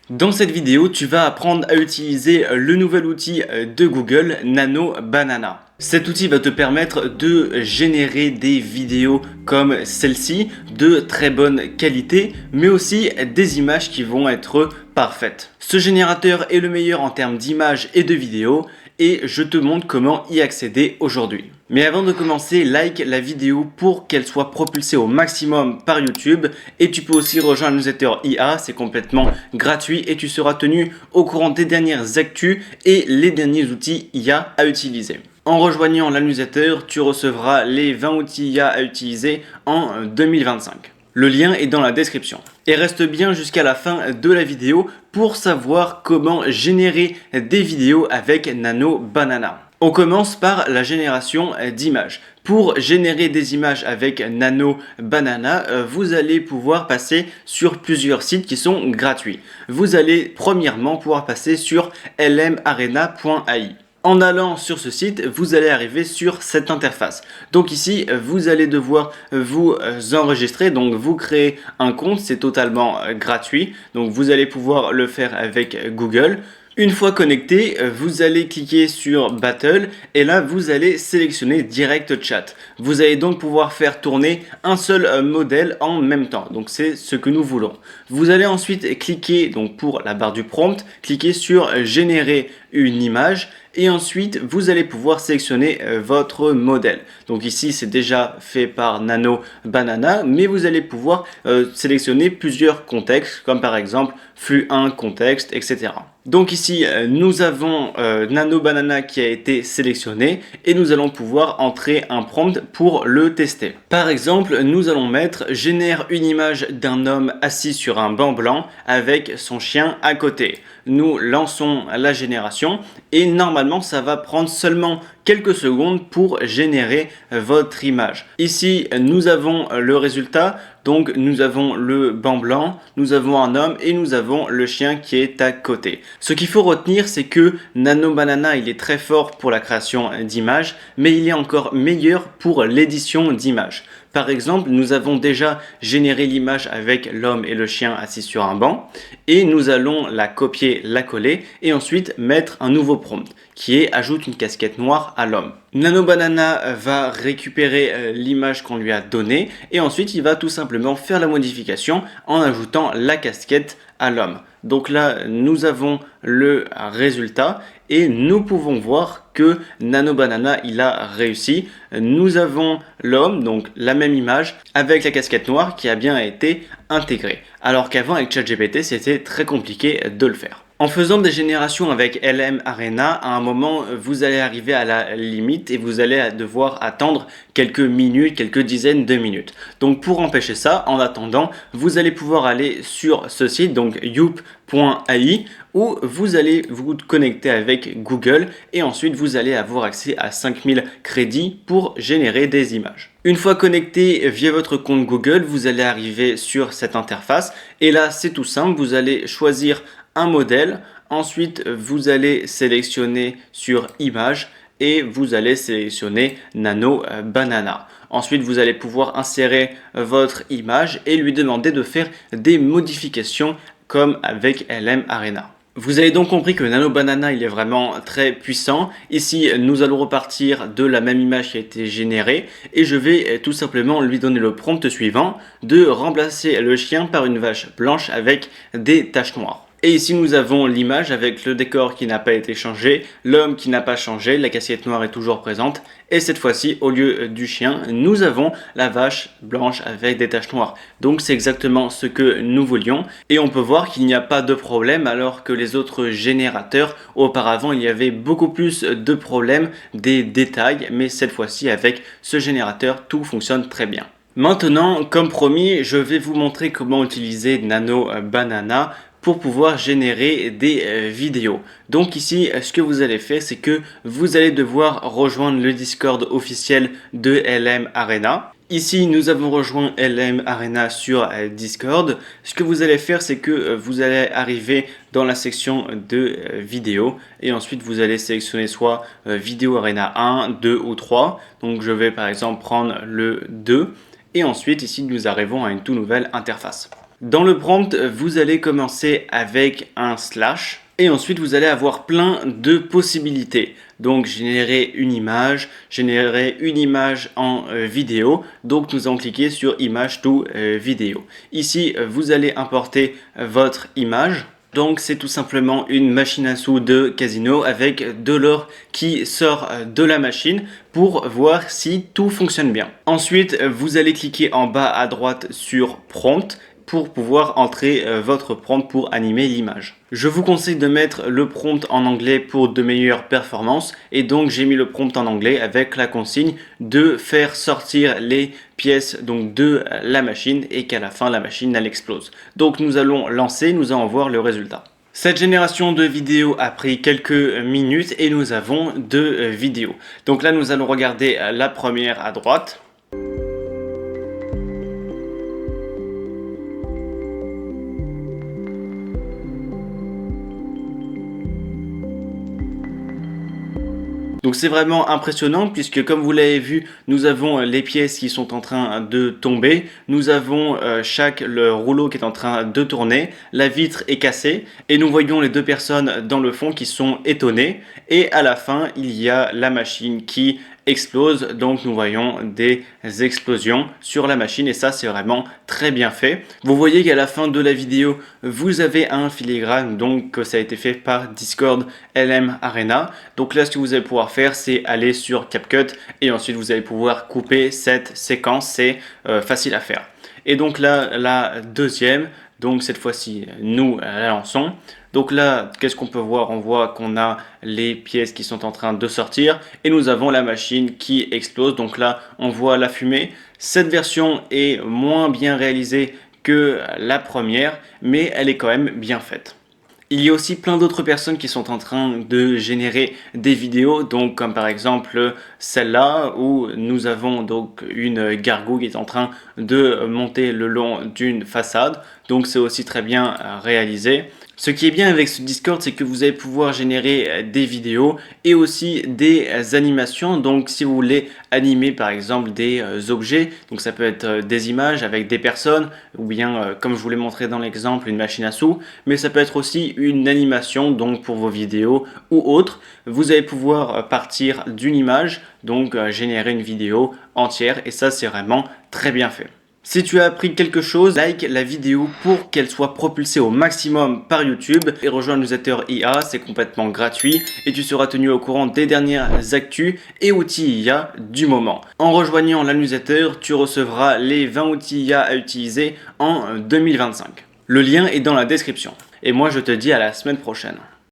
Dans cette vidéo, tu vas apprendre à utiliser le nouvel outil de Google, Nano Banana. Cet outil va te permettre de générer des vidéos comme celle-ci de très bonne qualité, mais aussi des images qui vont être parfaites. Ce générateur est le meilleur en termes d'images et de vidéos et je te montre comment y accéder aujourd'hui. Mais avant de commencer, like la vidéo pour qu'elle soit propulsée au maximum par YouTube et tu peux aussi rejoindre la newsletter IA, c'est complètement gratuit et tu seras tenu au courant des dernières actus et les derniers outils IA à utiliser. En rejoignant la newsletter, tu recevras les 20 outils IA à utiliser en 2025. Le lien est dans la description. Et reste bien jusqu'à la fin de la vidéo pour savoir comment générer des vidéos avec Nano Banana. On commence par la génération d'images. Pour générer des images avec Nano Banana, vous allez pouvoir passer sur plusieurs sites qui sont gratuits. Vous allez premièrement pouvoir passer sur lmarena.ai. En allant sur ce site, vous allez arriver sur cette interface. Donc ici, vous allez devoir vous enregistrer, donc vous créer un compte, c'est totalement gratuit. Donc vous allez pouvoir le faire avec Google. Une fois connecté, vous allez cliquer sur Battle et là vous allez sélectionner Direct Chat. Vous allez donc pouvoir faire tourner un seul modèle en même temps. Donc c'est ce que nous voulons. Vous allez ensuite cliquer donc pour la barre du prompt, cliquer sur Générer une image et ensuite vous allez pouvoir sélectionner votre modèle. Donc ici c'est déjà fait par Nano Banana, mais vous allez pouvoir sélectionner plusieurs contextes comme par exemple flux 1, contexte, etc. Donc ici, nous avons Nano Banana qui a été sélectionné et nous allons pouvoir entrer un prompt pour le tester. Par exemple, nous allons mettre « Génère une image d'un homme assis sur un banc blanc avec son chien à côté ». Nous lançons la génération et normalement, ça va prendre seulement quelques secondes pour générer votre image. Ici, nous avons le résultat. Donc nous avons le banc blanc, nous avons un homme et nous avons le chien qui est à côté. Ce qu'il faut retenir, c'est que Nano Banana, il est très fort pour la création d'images, mais il est encore meilleur pour l'édition d'images. Par exemple, nous avons déjà généré l'image avec l'homme et le chien assis sur un banc et nous allons la copier, la coller et ensuite mettre un nouveau prompt qui est ajoute une casquette noire à l'homme. Nano Banana va récupérer l'image qu'on lui a donnée et ensuite il va tout simplement faire la modification en ajoutant la casquette à l'homme. Donc là, nous avons le résultat et nous pouvons voir que Nano Banana, il a réussi. Nous avons l'homme, donc la même image, avec la casquette noire qui a bien été intégrée. Alors qu'avant, avec ChatGPT, c'était très compliqué de le faire. En faisant des générations avec LM-Arena, à un moment, vous allez arriver à la limite et vous allez devoir attendre quelques minutes, quelques dizaines de minutes. Donc pour empêcher ça, en attendant, vous allez pouvoir aller sur ce site, donc youp.ai, où vous allez vous connecter avec Google et ensuite vous allez avoir accès à 5000 crédits pour générer des images. Une fois connecté via votre compte Google, vous allez arriver sur cette interface et là c'est tout simple, vous allez choisir un modèle, ensuite vous allez sélectionner sur image et vous allez sélectionner Nano Banana. Ensuite vous allez pouvoir insérer votre image et lui demander de faire des modifications comme avec LM-Arena. Vous avez donc compris que Nano Banana il est vraiment très puissant. Ici nous allons repartir de la même image qui a été générée et je vais tout simplement lui donner le prompt suivant de remplacer le chien par une vache blanche avec des taches noires. Et ici nous avons l'image avec le décor qui n'a pas été changé, l'homme qui n'a pas changé, la casquette noire est toujours présente et cette fois-ci au lieu du chien nous avons la vache blanche avec des taches noires. Donc c'est exactement ce que nous voulions et on peut voir qu'il n'y a pas de problème alors que les autres générateurs auparavant il y avait beaucoup plus de problèmes, des détails, mais cette fois-ci avec ce générateur tout fonctionne très bien. Maintenant, comme promis, je vais vous montrer comment utiliser Nano Banana pour pouvoir générer des vidéos. Donc ici, ce que vous allez faire, c'est que vous allez devoir rejoindre le Discord officiel de LM-Arena. Ici, nous avons rejoint LM-Arena sur Discord. Ce que vous allez faire, c'est que vous allez arriver dans la section de vidéos et ensuite vous allez sélectionner soit Vidéo Arena 1, 2 ou 3. Donc je vais par exemple prendre le 2 et ensuite ici nous arrivons à une toute nouvelle interface. Dans le prompt, vous allez commencer avec un slash et ensuite vous allez avoir plein de possibilités. Donc générer une image en vidéo. Donc nous allons cliquer sur image to vidéo. Ici, vous allez importer votre image. Donc c'est tout simplement une machine à sous de casino avec de l'or qui sort de la machine pour voir si tout fonctionne bien. Ensuite, vous allez cliquer en bas à droite sur prompt pour pouvoir entrer votre prompt pour animer l'image. Je vous conseille de mettre le prompt en anglais pour de meilleures performances et donc j'ai mis le prompt en anglais avec la consigne de faire sortir les pièces donc de la machine et qu'à la fin la machine elle explose. Donc nous allons lancer, nous allons voir le résultat. Cette génération de vidéos a pris quelques minutes et nous avons deux vidéos. Donc là nous allons regarder la première à droite. Donc c'est vraiment impressionnant puisque comme vous l'avez vu, nous avons les pièces qui sont en train de tomber, nous avons le rouleau qui est en train de tourner, la vitre est cassée et nous voyons les deux personnes dans le fond qui sont étonnées et à la fin il y a la machine qui explose, donc nous voyons des explosions sur la machine et ça c'est vraiment très bien fait. Vous voyez qu'à la fin de la vidéo vous avez un filigrane, donc que ça a été fait par Discord LM Arena. Donc là ce que vous allez pouvoir faire c'est aller sur CapCut et ensuite vous allez pouvoir couper cette séquence, c'est facile à faire. Et donc là la deuxième, donc cette fois-ci nous la lançons. Donc là, qu'est-ce qu'on peut voir? On voit qu'on a les pièces qui sont en train de sortir et nous avons la machine qui explose. Donc là, on voit la fumée. Cette version est moins bien réalisée que la première, mais elle est quand même bien faite. Il y a aussi plein d'autres personnes qui sont en train de générer des vidéos, donc comme par exemple celle-là où nous avons donc une gargouille qui est en train de monter le long d'une façade, donc c'est aussi très bien réalisé. Ce qui est bien avec ce Discord, c'est que vous allez pouvoir générer des vidéos et aussi des animations. Donc si vous voulez animer par exemple des objets, donc ça peut être des images avec des personnes ou bien comme je vous l'ai montré dans l'exemple, une machine à sous, mais ça peut être aussi une animation donc pour vos vidéos ou autres. Vous allez pouvoir partir d'une image, donc générer une vidéo entière et ça c'est vraiment très bien fait. Si tu as appris quelque chose, like la vidéo pour qu'elle soit propulsée au maximum par YouTube et rejoins le newsletter IA, c'est complètement gratuit et tu seras tenu au courant des dernières actus et outils IA du moment. En rejoignant la newsletter, tu recevras les 20 outils IA à utiliser en 2025. Le lien est dans la description. Et moi je te dis à la semaine prochaine.